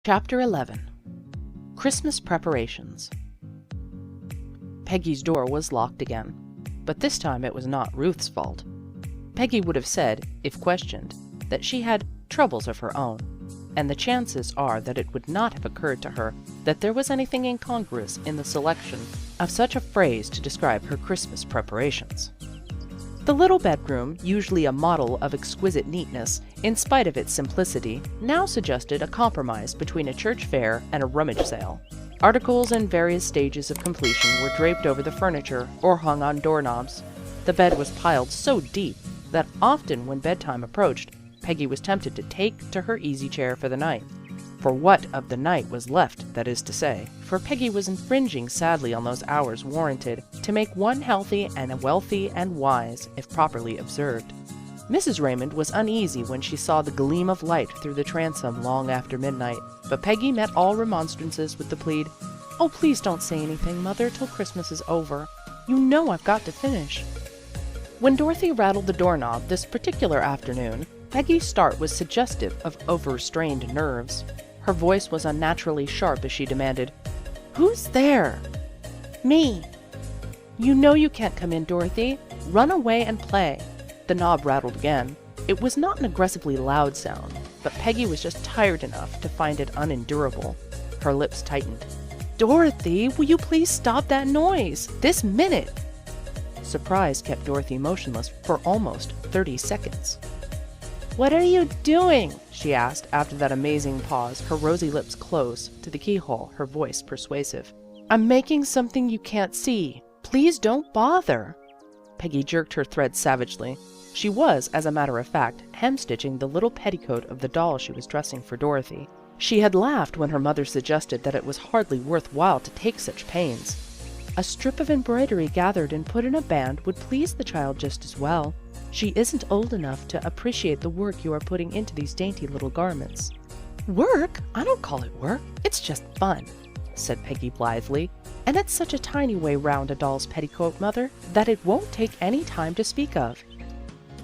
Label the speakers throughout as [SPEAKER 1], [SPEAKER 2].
[SPEAKER 1] Chapter 11. Christmas Preparations. Peggy's door was locked again, but this time it was not Ruth's fault. Peggy would have said, if questioned, that she had troubles of her own, and the chances are that it would not have occurred to her that there was anything incongruous in the selection of such a phrase to describe her Christmas preparations. The little bedroom, usually a model of exquisite neatness, in spite of its simplicity, now suggested a compromise between a church fair and a rummage sale. Articles in various stages of completion were draped over the furniture or hung on doorknobs. The bed was piled so deep that often when bedtime approached, Peggy was tempted to take to her easy chair for the night. For what of the night was left, that is to say, for Peggy was infringing sadly on those hours warranted to make one healthy and wealthy and wise, if properly observed. Mrs. Raymond was uneasy when she saw the gleam of light through the transom long after midnight, but Peggy met all remonstrances with the plead, "Oh, please don't say anything, Mother, till Christmas is over. You know I've got to finish." When Dorothy rattled the doorknob this particular afternoon, Peggy's start was suggestive of overstrained nerves. Her voice was unnaturally sharp as she demanded, "Who's there?" "Me." "You know you can't come in, Dorothy. Run away and play." The knob rattled again. It was not an aggressively loud sound, but Peggy was just tired enough to find it unendurable. Her lips tightened. "Dorothy, will you please stop that noise? This minute!" Surprise kept Dorothy motionless for almost 30 seconds. "What are you doing?" she asked after that amazing pause, her rosy lips close to the keyhole, her voice persuasive. "I'm making something you can't see. Please don't bother." Peggy jerked her thread savagely. She was, as a matter of fact, hemstitching the little petticoat of the doll she was dressing for Dorothy. She had laughed when her mother suggested that it was hardly worth while to take such pains. A strip of embroidery gathered and put in a band would please the child just as well. She isn't old enough to appreciate the work you are putting into these dainty little garments. "Work? I don't call it work. It's just fun," said Peggy blithely. "And it's such a tiny way round a doll's petticoat, Mother, that it won't take any time to speak of."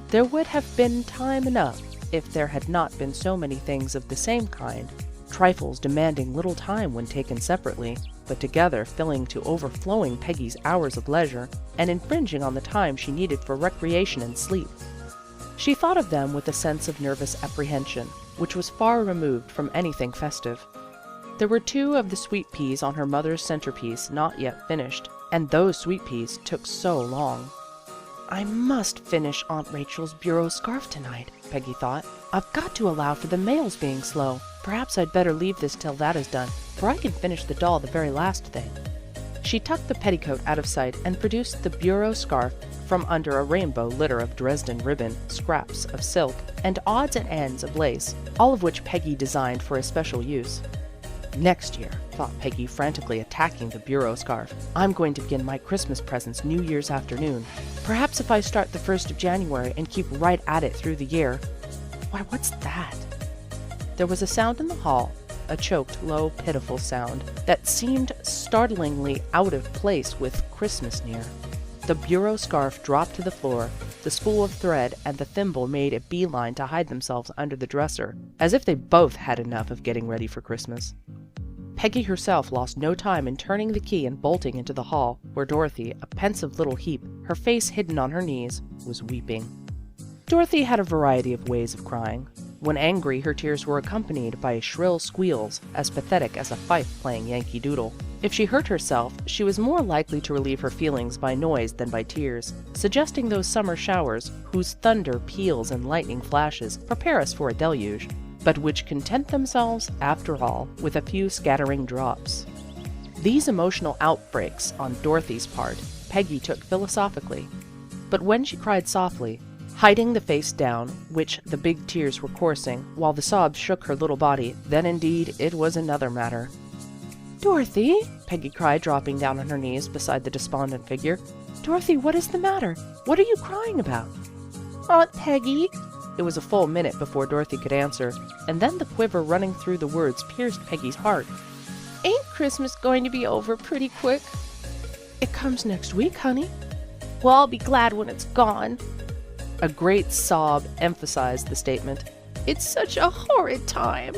[SPEAKER 1] There would have been time enough if there had not been so many things of the same kind, trifles demanding little time when taken separately, but together filling to overflowing Peggy's hours of leisure and infringing on the time she needed for recreation and sleep. She thought of them with a sense of nervous apprehension, which was far removed from anything festive. There were 2 of the sweet peas on her mother's centerpiece not yet finished, and those sweet peas took so long. "I must finish Aunt Rachel's bureau scarf tonight," Peggy thought. "I've got to allow for the mails being slow. Perhaps I'd better leave this till that is done, for I can finish the doll the very last thing." She tucked the petticoat out of sight and produced the bureau scarf from under a rainbow litter of Dresden ribbon, scraps of silk, and odds and ends of lace, all of which Peggy designed for a special use. "Next year," thought Peggy, frantically attacking the bureau scarf, "I'm going to begin my Christmas presents New Year's afternoon. Perhaps if I start the 1st of January and keep right at it through the year. Why, what's that?" There was a sound in the hall, a choked, low, pitiful sound that seemed startlingly out of place with Christmas near. The bureau scarf dropped to the floor, the spool of thread and the thimble made a beeline to hide themselves under the dresser, as if they both had enough of getting ready for Christmas. Peggy herself lost no time in turning the key and bolting into the hall, where Dorothy, a pensive little heap, her face hidden on her knees, was weeping. Dorothy had a variety of ways of crying. When angry, her tears were accompanied by shrill squeals, as pathetic as a fife playing Yankee Doodle. If she hurt herself, she was more likely to relieve her feelings by noise than by tears, suggesting those summer showers whose thunder peals and lightning flashes prepare us for a deluge, but which content themselves, after all, with a few scattering drops. These emotional outbreaks on Dorothy's part, Peggy took philosophically, but when she cried softly, hiding the face down, which the big tears were coursing, while the sobs shook her little body, then indeed it was another matter. "Dorothy!" Peggy cried, dropping down on her knees beside the despondent figure. "Dorothy, what is the matter? What are you crying about?" "Aunt Peggy!" It was a full minute before Dorothy could answer, and then the quiver running through the words pierced Peggy's heart. "Ain't Christmas going to be over pretty quick?" "It comes next week, honey." "Well, I'll be glad when it's gone." A great sob emphasized the statement. "It's such a horrid time."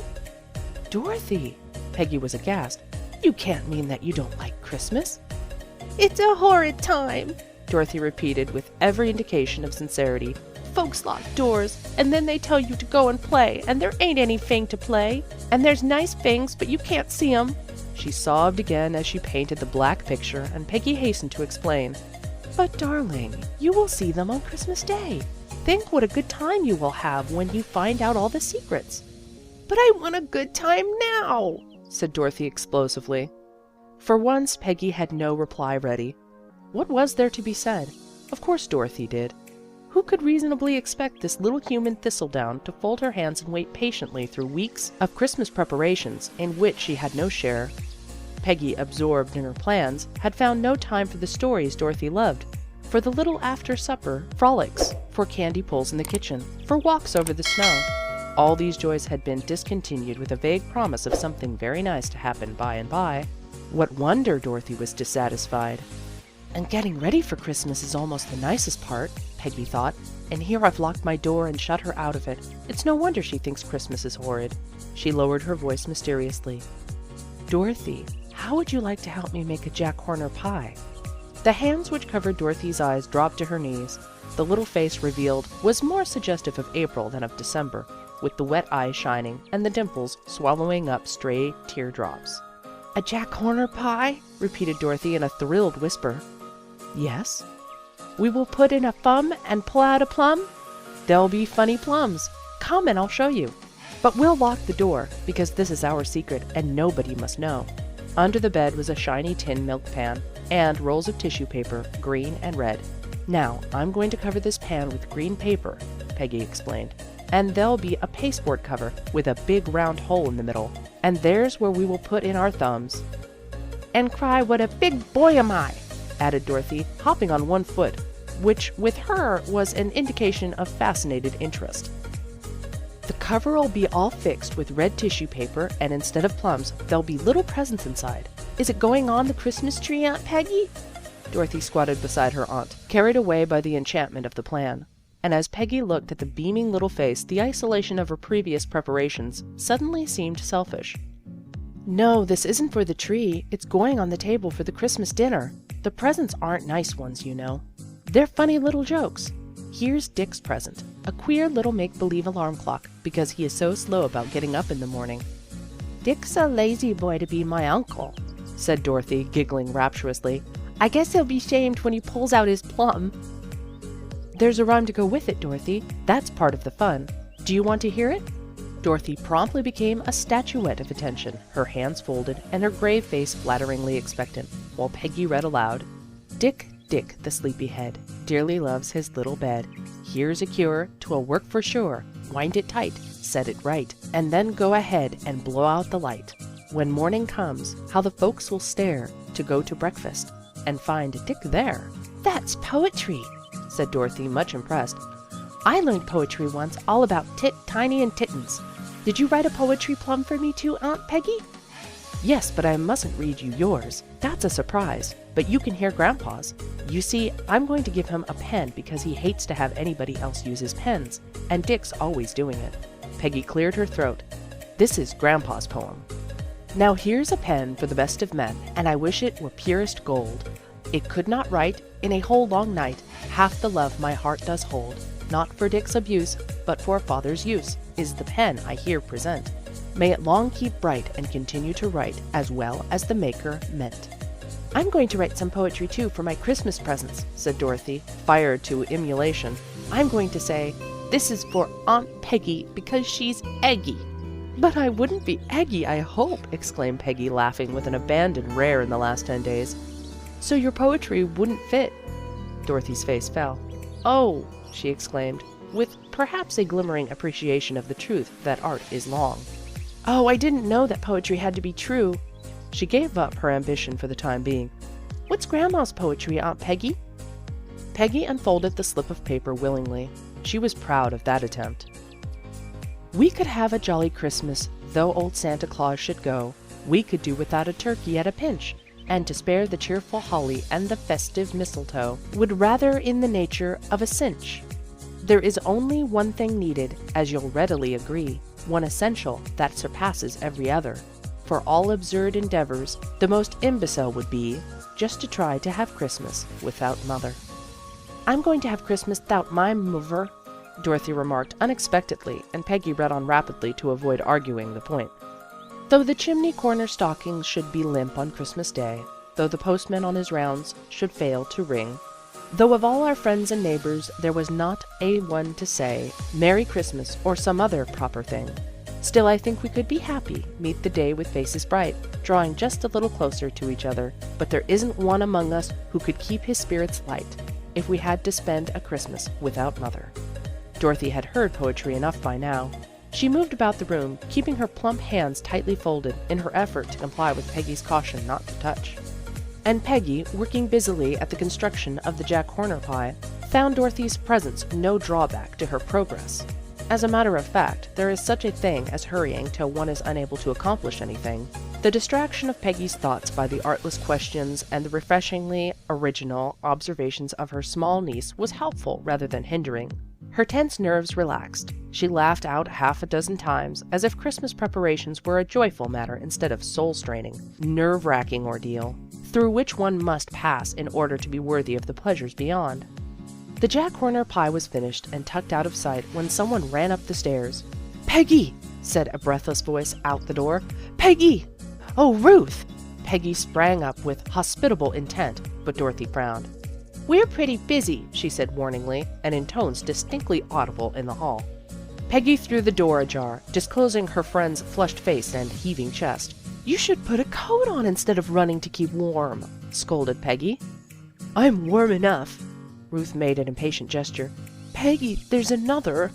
[SPEAKER 1] Dorothy! Peggy was aghast. You can't mean that you don't like Christmas.
[SPEAKER 2] It's a horrid time,
[SPEAKER 1] Dorothy repeated with every indication of sincerity.
[SPEAKER 2] Folks lock doors, and then they tell you to go and play, and there ain't anything to play. And there's nice things, but you can't see 'em.
[SPEAKER 1] She sobbed again as she painted the black picture, and Peggy hastened to explain. But darling, you will see them on Christmas Day. Think what a good time you will have when you find out all the secrets.
[SPEAKER 2] But I want a good time now,
[SPEAKER 1] said Dorothy explosively. For once, Peggy had no reply ready. What was there to be said? Of course Dorothy did. Who could reasonably expect this little human thistledown to fold her hands and wait patiently through weeks of Christmas preparations in which she had no share? Peggy, absorbed in her plans, had found no time for the stories Dorothy loved, for the little after-supper frolics, for candy pulls in the kitchen, for walks over the snow. All these joys had been discontinued with a vague promise of something very nice to happen by and by. What wonder Dorothy was dissatisfied. And getting ready for Christmas is almost the nicest part, Peggy thought, and here I've locked my door and shut her out of it. It's no wonder she thinks Christmas is horrid. She lowered her voice mysteriously. Dorothy, how would you like to help me make a Jack Horner pie? The hands which covered Dorothy's eyes dropped to her knees. The little face revealed was more suggestive of April than of December, with the wet eyes shining and the dimples swallowing up stray teardrops. A Jack Horner pie? Repeated Dorothy in a thrilled whisper. Yes. We will put in a thumb and pull out a plum? There'll be funny plums. Come and I'll show you. But we'll lock the door, because this is our secret and nobody must know. Under the bed was a shiny tin milk pan and rolls of tissue paper, green and red. Now, I'm going to cover this pan with green paper, Peggy explained. And there'll be a pasteboard cover with a big round hole in the middle. And there's where we will put in our thumbs. And cry, what a big boy am I, added Dorothy, hopping on one foot, which with her was an indication of fascinated interest. The cover'll be all fixed with red tissue paper, and instead of plums, there'll be little presents inside. Is it going on the Christmas tree, Aunt Peggy? Dorothy squatted beside her aunt, carried away by the enchantment of the plan. And as Peggy looked at the beaming little face, the isolation of her previous preparations suddenly seemed selfish. No, this isn't for the tree. It's going on the table for the Christmas dinner. The presents aren't nice ones, you know. They're funny little jokes. Here's Dick's present, a queer little make-believe alarm clock, because he is so slow about getting up in the morning. Dick's a lazy boy to be my uncle, said Dorothy, giggling rapturously. I guess he'll be shamed when he pulls out his plum. There's a rhyme to go with it, Dorothy. That's part of the fun. Do you want to hear it? Dorothy promptly became a statuette of attention, her hands folded and her grave face flatteringly expectant, while Peggy read aloud, Dick, Dick, the sleepyhead, dearly loves his little bed. Here's a cure, 'twill work for sure. Wind it tight, set it right, and then go ahead and blow out the light. When morning comes, how the folks will stare to go to breakfast and find Dick there. That's poetry, said Dorothy, much impressed. I learned poetry once, all about Tit, Tiny, and Tittens. Did you write a poetry plum for me too, Aunt Peggy? Yes, but I mustn't read you yours. That's a surprise, but you can hear Grandpa's. You see, I'm going to give him a pen because he hates to have anybody else use his pens, and Dick's always doing it. Peggy cleared her throat. This is Grandpa's poem. Now here's a pen for the best of men, and I wish it were purest gold. It could not write, in a whole long night, half the love my heart does hold. Not for Dick's abuse, but for father's use, is the pen I here present. May it long keep bright and continue to write as well as the maker meant. I'm going to write some poetry too for my Christmas presents, said Dorothy, fired to emulation. I'm going to say, this is for Aunt Peggy because she's eggy. But I wouldn't be eggy, I hope, exclaimed Peggy, laughing with an abandon rare in the last 10 days. So your poetry wouldn't fit? Dorothy's face fell. Oh, she exclaimed, with perhaps a glimmering appreciation of the truth that art is long. Oh, I didn't know that poetry had to be true. She gave up her ambition for the time being. What's Grandma's poetry, Aunt Peggy? Peggy unfolded the slip of paper willingly. She was proud of that attempt. We could have a jolly Christmas, though old Santa Claus should go. We could do without a turkey at a pinch, and to spare the cheerful holly and the festive mistletoe would rather in the nature of a cinch. There is only one thing needed, as you'll readily agree. one essential that surpasses every other. For all absurd endeavors, the most imbecile would be just to try to have Christmas without Mother.
[SPEAKER 2] I'm going to have Christmas without my mother,
[SPEAKER 1] Dorothy remarked unexpectedly, and Peggy read on rapidly to avoid arguing the point. Though the chimney corner stockings should be limp on Christmas Day, though the postman on his rounds should fail to ring, though of all our friends and neighbors there was not a one to say, Merry Christmas, or some other proper thing, still I think we could be happy, meet the day with faces bright, drawing just a little closer to each other, but there isn't one among us who could keep his spirits light, if we had to spend a Christmas without Mother. Dorothy had heard poetry enough by now. She moved about the room, keeping her plump hands tightly folded in her effort to comply with Peggy's caution not to touch. And Peggy, working busily at the construction of the Jack Horner pie, found Dorothy's presence no drawback to her progress. As a matter of fact, there is such a thing as hurrying till one is unable to accomplish anything. The distraction of Peggy's thoughts by the artless questions and the refreshingly original observations of her small niece was helpful rather than hindering. Her tense nerves relaxed. She laughed out half a dozen times, as if Christmas preparations were a joyful matter instead of soul-straining, nerve-wracking ordeal, through which one must pass in order to be worthy of the pleasures beyond. The Jack Horner pie was finished and tucked out of sight when someone ran up the stairs. "Peggy!" said a breathless voice out the door. "Peggy! Oh, Ruth!" Peggy sprang up with hospitable intent, but Dorothy frowned. "We're pretty busy," she said warningly, and in tones distinctly audible in the hall. Peggy threw the door ajar, disclosing her friend's flushed face and heaving chest. "You should put a coat on instead of running to keep warm," scolded Peggy. "I'm warm enough." Ruth made an impatient gesture. "Peggy, there's another."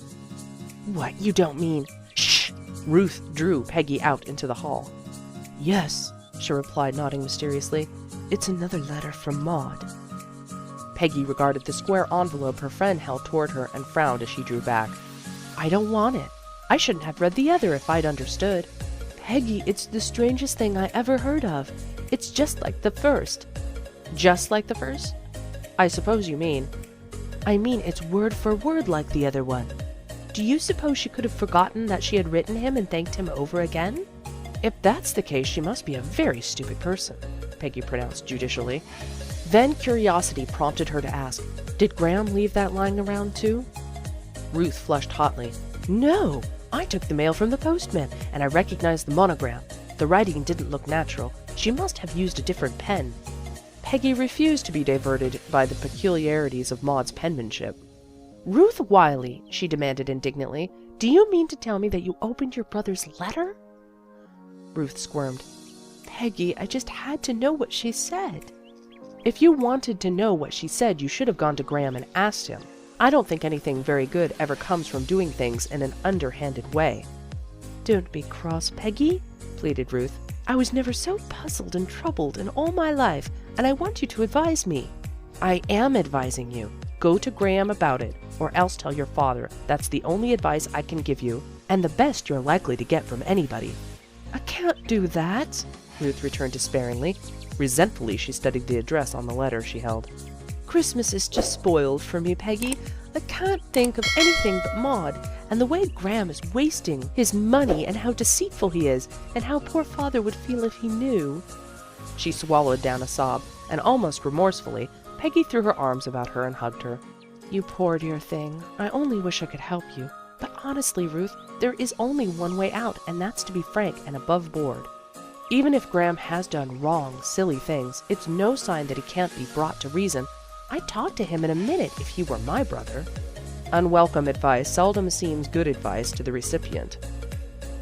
[SPEAKER 1] "What, you don't mean—" "Shh!" Ruth drew Peggy out into the hall. "Yes," she replied, nodding mysteriously. "It's another letter from Maud." Peggy regarded the square envelope her friend held toward her and frowned as she drew back. "I don't want it. I shouldn't have read the other if I'd understood." "Peggy, it's the strangest thing I ever heard of. It's just like the first." "Just like the first? I suppose you mean—" "I mean it's word for word like the other one. Do you suppose she could have forgotten that she had written him and thanked him over again?" "If that's the case, she must be a very stupid person," Peggy pronounced judicially. Then curiosity prompted her to ask, "Did Graham leave that lying around too?" Ruth flushed hotly. "No, I took the mail from the postman, and I recognized the monogram. The writing didn't look natural. She must have used a different pen." Peggy refused to be diverted by the peculiarities of Maud's penmanship. "Ruth Wiley," she demanded indignantly, "do you mean to tell me that you opened your brother's letter?" Ruth squirmed. "Peggy, I just had to know what she said." "If you wanted to know what she said, you should have gone to Graham and asked him. I don't think anything very good ever comes from doing things in an underhanded way." "Don't be cross, Peggy," pleaded Ruth. "I was never so puzzled and troubled in all my life, and I want you to advise me." "I am advising you. Go to Graham about it, or else tell your father. That's the only advice I can give you, and the best you're likely to get from anybody." "I can't do that," Ruth returned despairingly. Resentfully, she studied the address on the letter she held. "Christmas is just spoiled for me, Peggy. I can't think of anything but Maud, and the way Graham is wasting his money, and how deceitful he is, and how poor father would feel if he knew." She swallowed down a sob, and almost remorsefully, Peggy threw her arms about her and hugged her. "You poor dear thing. I only wish I could help you. But honestly, Ruth, there is only one way out, and that's to be frank and above board. Even if Graham has done wrong, silly things, it's no sign that he can't be brought to reason. I'd talk to him in a minute if he were my brother." Unwelcome advice seldom seems good advice to the recipient.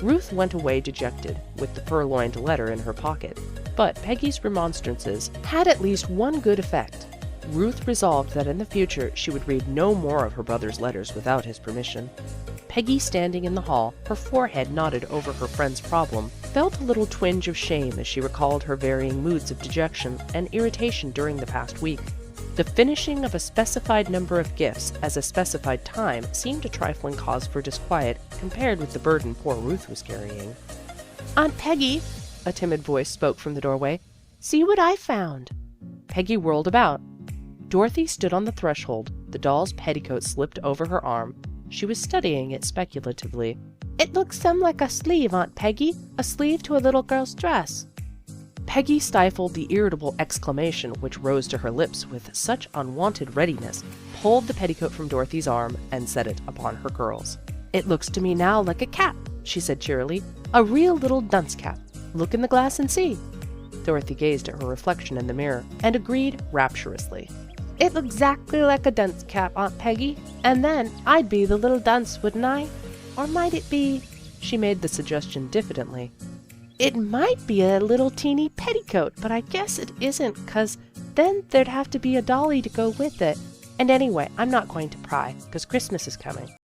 [SPEAKER 1] Ruth went away dejected, with the purloined letter in her pocket. But Peggy's remonstrances had at least one good effect. Ruth resolved that in the future she would read no more of her brother's letters without his permission. Peggy, standing in the hall, her forehead knotted over her friend's problem, felt a little twinge of shame as she recalled her varying moods of dejection and irritation during the past week. The finishing of a specified number of gifts as a specified time seemed a trifling cause for disquiet compared with the burden poor Ruth was carrying.
[SPEAKER 2] "Aunt Peggy," a timid voice spoke from the doorway, "see what I found."
[SPEAKER 1] Peggy whirled about. Dorothy stood on the threshold, the doll's petticoat slipped over her arm. She was studying it speculatively.
[SPEAKER 2] It looks some like a sleeve, Aunt Peggy, a sleeve to a little girl's dress.
[SPEAKER 1] Peggy stifled the irritable exclamation which rose to her lips with such unwonted readiness, pulled the petticoat from Dorothy's arm, and set it upon her curls.
[SPEAKER 2] It looks to me now like a cap, she said cheerily, a real little dunce cap. Look in the glass and see.
[SPEAKER 1] Dorothy gazed at her reflection in the mirror, and agreed rapturously.
[SPEAKER 2] It looks exactly like a dunce cap, Aunt Peggy, and then I'd be the little dunce, wouldn't I? Or might it be,
[SPEAKER 1] she made the suggestion diffidently,
[SPEAKER 2] it might be a little teeny petticoat, but I guess it isn't, 'cause then there'd have to be a dolly to go with it. And anyway, I'm not going to pry, 'cause Christmas is coming.